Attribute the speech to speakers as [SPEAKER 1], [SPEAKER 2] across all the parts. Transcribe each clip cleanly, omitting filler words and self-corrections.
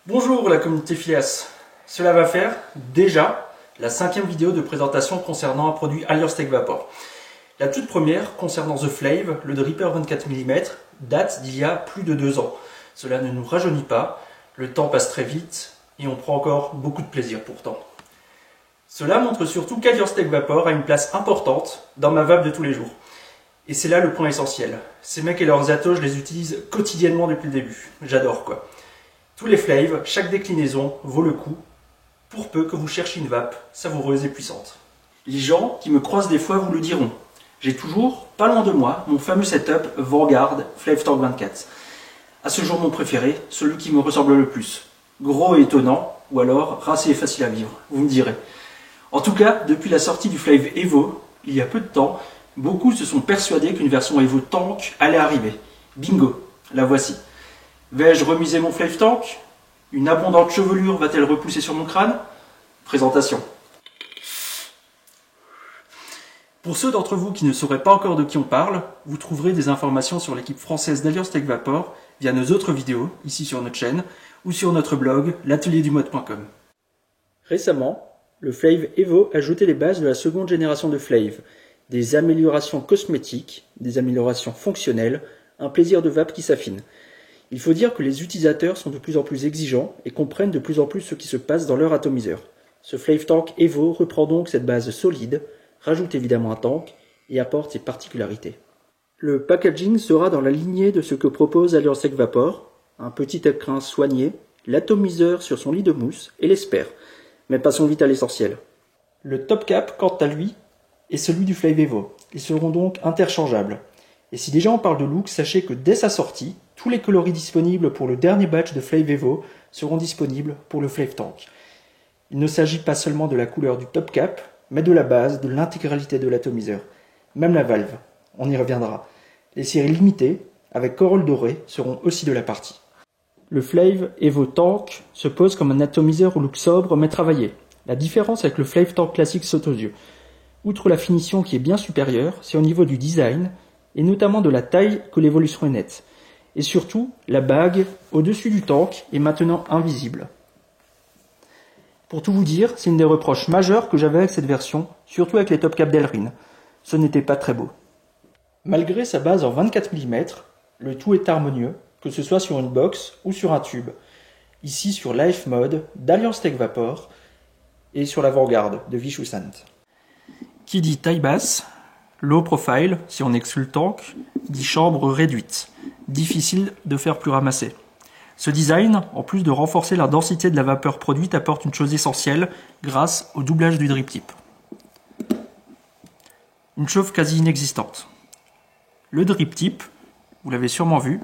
[SPEAKER 1] Bonjour la communauté Phileas. Cela va faire déjà la 5e vidéo de présentation concernant un produit Allure Tech Vapor. La toute première concernant The Flave, le dripper 24 mm, date d'il y a plus de 2 ans. Cela ne nous rajeunit pas, le temps passe très vite et on prend encore beaucoup de plaisir pourtant. Cela montre surtout qu'Allure Tech Vapor a une place importante dans ma vape de tous les jours. Et c'est là le point essentiel. Ces mecs et leurs atos, je les utilise quotidiennement depuis le début. J'adore quoi. Tous les flaves, chaque déclinaison vaut le coup, pour peu que vous cherchiez une vape savoureuse et puissante. Les gens qui me croisent des fois vous le diront. J'ai toujours, pas loin de moi, mon fameux setup Vanguard Flave Tank 24. À ce jour mon préféré, celui qui me ressemble le plus. Gros et étonnant, ou alors rincé et facile à vivre, vous me direz. En tout cas, depuis la sortie du Flave Evo, il y a peu de temps, beaucoup se sont persuadés qu'une version Evo Tank allait arriver. Bingo, la voici. Vais-je remiser mon Flave Tank? Une abondante chevelure va-t-elle repousser sur mon crâne? Présentation. Pour ceux d'entre vous qui ne sauraient pas encore de qui on parle, vous trouverez des informations sur l'équipe française d'Allure Tech Vapor via nos autres vidéos, ici sur notre chaîne, ou sur notre blog, l'atelierdumode.com. Récemment, le Flave Evo a ajouté les bases de la seconde génération de Flave, des améliorations cosmétiques, des améliorations fonctionnelles, un plaisir de vape qui s'affine. Il faut dire que les utilisateurs sont de plus en plus exigeants et comprennent de plus en plus ce qui se passe dans leur atomiseur. Ce Flave Tank Evo reprend donc cette base solide, rajoute évidemment un tank et apporte ses particularités. Le packaging sera dans la lignée de ce que propose Allure Tech Vapor, un petit écrin soigné, l'atomiseur sur son lit de mousse et l'espère. Mais passons vite à l'essentiel. Le top cap, quant à lui, est celui du Flave Evo. Ils seront donc interchangeables. Et si déjà on parle de look, sachez que dès sa sortie, tous les coloris disponibles pour le dernier batch de Flave Evo seront disponibles pour le Flave Tank. Il ne s'agit pas seulement de la couleur du top cap, mais de la base, de l'intégralité de l'atomiseur. Même la valve, on y reviendra. Les séries limitées, avec corolle dorée, seront aussi de la partie. Le Flave Evo Tank se pose comme un atomiseur au look sobre mais travaillé. La différence avec le Flave Tank classique saute aux yeux. Outre la finition qui est bien supérieure, c'est au niveau du design, et notamment de la taille que l'évolution est nette. Et surtout, la bague au-dessus du tank est maintenant invisible. Pour tout vous dire, c'est une des reproches majeurs que j'avais avec cette version, surtout avec les top caps d'Elrin. Ce n'était pas très beau. Malgré sa base en 24 mm, le tout est harmonieux, que ce soit sur une box ou sur un tube. Ici sur Life Mode d'Allure Tech Vapor et sur la Vanguard de Vichysant. Qui dit taille basse, low profile, si on exclut le tank, dit chambre réduite. Difficile de faire plus ramasser. Ce design, en plus de renforcer la densité de la vapeur produite, apporte une chose essentielle grâce au doublage du drip tip. Une chauffe quasi inexistante. Le drip tip, vous l'avez sûrement vu,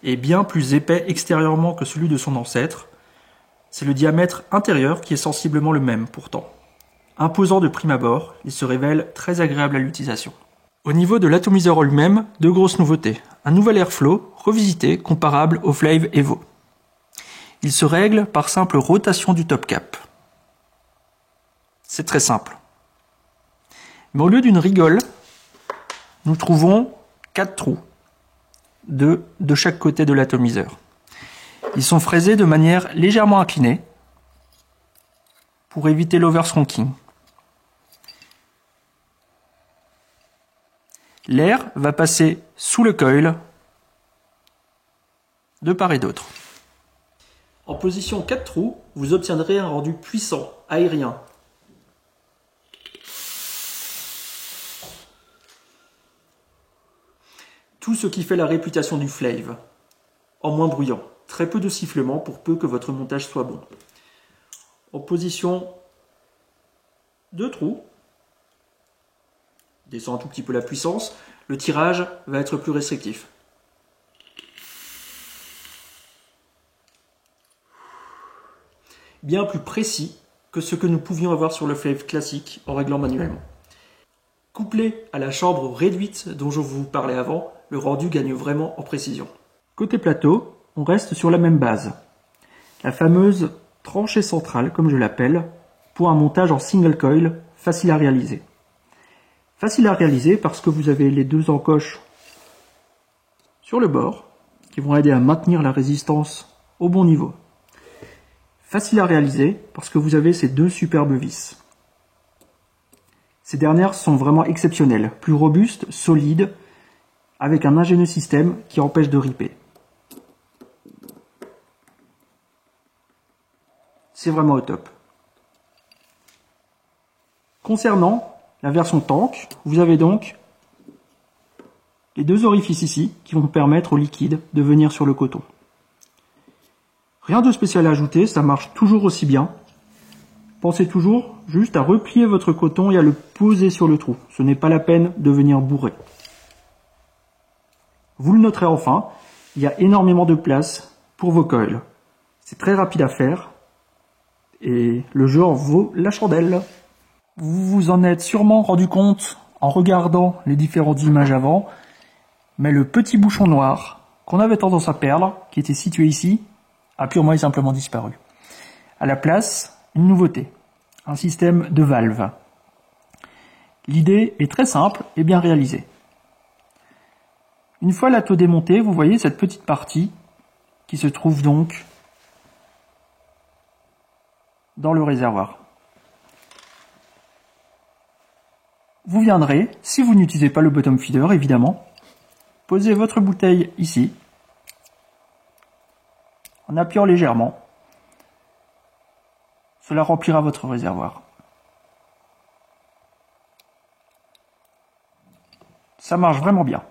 [SPEAKER 1] est bien plus épais extérieurement que celui de son ancêtre. C'est le diamètre intérieur qui est sensiblement le même pourtant. Imposant de prime abord, il se révèle très agréable à l'utilisation. Au niveau de l'atomiseur lui-même, deux grosses nouveautés. Un nouvel airflow, revisité, comparable au Flave Evo. Il se règle par simple rotation du top cap. C'est très simple. Mais au lieu d'une rigole, nous trouvons 4 trous, 2 de chaque côté de l'atomiseur. Ils sont fraisés de manière légèrement inclinée pour éviter l'oversronking. L'air va passer sous le coil de part et d'autre. En position 4 trous, vous obtiendrez un rendu puissant, aérien. Tout ce qui fait la réputation du Flave. En moins bruyant. Très peu de sifflements pour peu que votre montage soit bon. En position 2 trous, descend un tout petit peu la puissance, le tirage va être plus restrictif. Bien plus précis que ce que nous pouvions avoir sur le Flave classique en réglant manuellement. Couplé à la chambre réduite dont je vous parlais avant, le rendu gagne vraiment en précision. Côté plateau, on reste sur la même base. La fameuse tranchée centrale, comme je l'appelle, pour un montage en single coil facile à réaliser. Facile à réaliser parce que vous avez les deux encoches sur le bord qui vont aider à maintenir la résistance au bon niveau. Facile à réaliser parce que vous avez ces deux superbes vis. Ces dernières sont vraiment exceptionnelles, plus robustes, solides, avec un ingénieux système qui empêche de riper. C'est vraiment au top. Concernant la version tank, vous avez donc les deux orifices ici qui vont permettre au liquide de venir sur le coton. Rien de spécial à ajouter, ça marche toujours aussi bien. Pensez toujours juste à replier votre coton et à le poser sur le trou. Ce n'est pas la peine de venir bourrer. Vous le noterez enfin, il y a énormément de place pour vos coils. C'est très rapide à faire et le jeu en vaut la chandelle. Vous vous en êtes sûrement rendu compte en regardant les différentes images avant, mais le petit bouchon noir qu'on avait tendance à perdre, qui était situé ici, a purement et simplement disparu. À la place, une nouveauté, un système de valves. L'idée est très simple et bien réalisée. Une fois la taux démontée, vous voyez cette petite partie qui se trouve donc dans le réservoir. Vous viendrez, si vous n'utilisez pas le bottom feeder évidemment, poser votre bouteille ici, en appuyant légèrement. Cela remplira votre réservoir. Ça marche vraiment bien.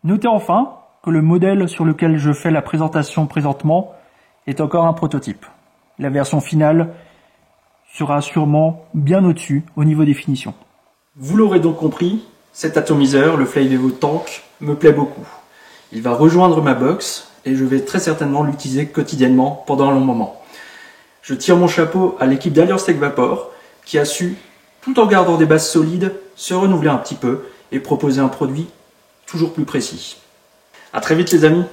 [SPEAKER 1] Notez enfin que le modèle sur lequel je fais la présentation présentement est encore un prototype. La version finale sera sûrement bien au-dessus au niveau des finitions. Vous l'aurez donc compris, cet atomiseur, le Flavevo Tank, me plaît beaucoup. Il va rejoindre ma box et je vais très certainement l'utiliser quotidiennement pendant un long moment. Je tire mon chapeau à l'équipe d'Allure Tech Vapor qui a su, tout en gardant des bases solides, se renouveler un petit peu et proposer un produit toujours plus précis. À très vite les amis!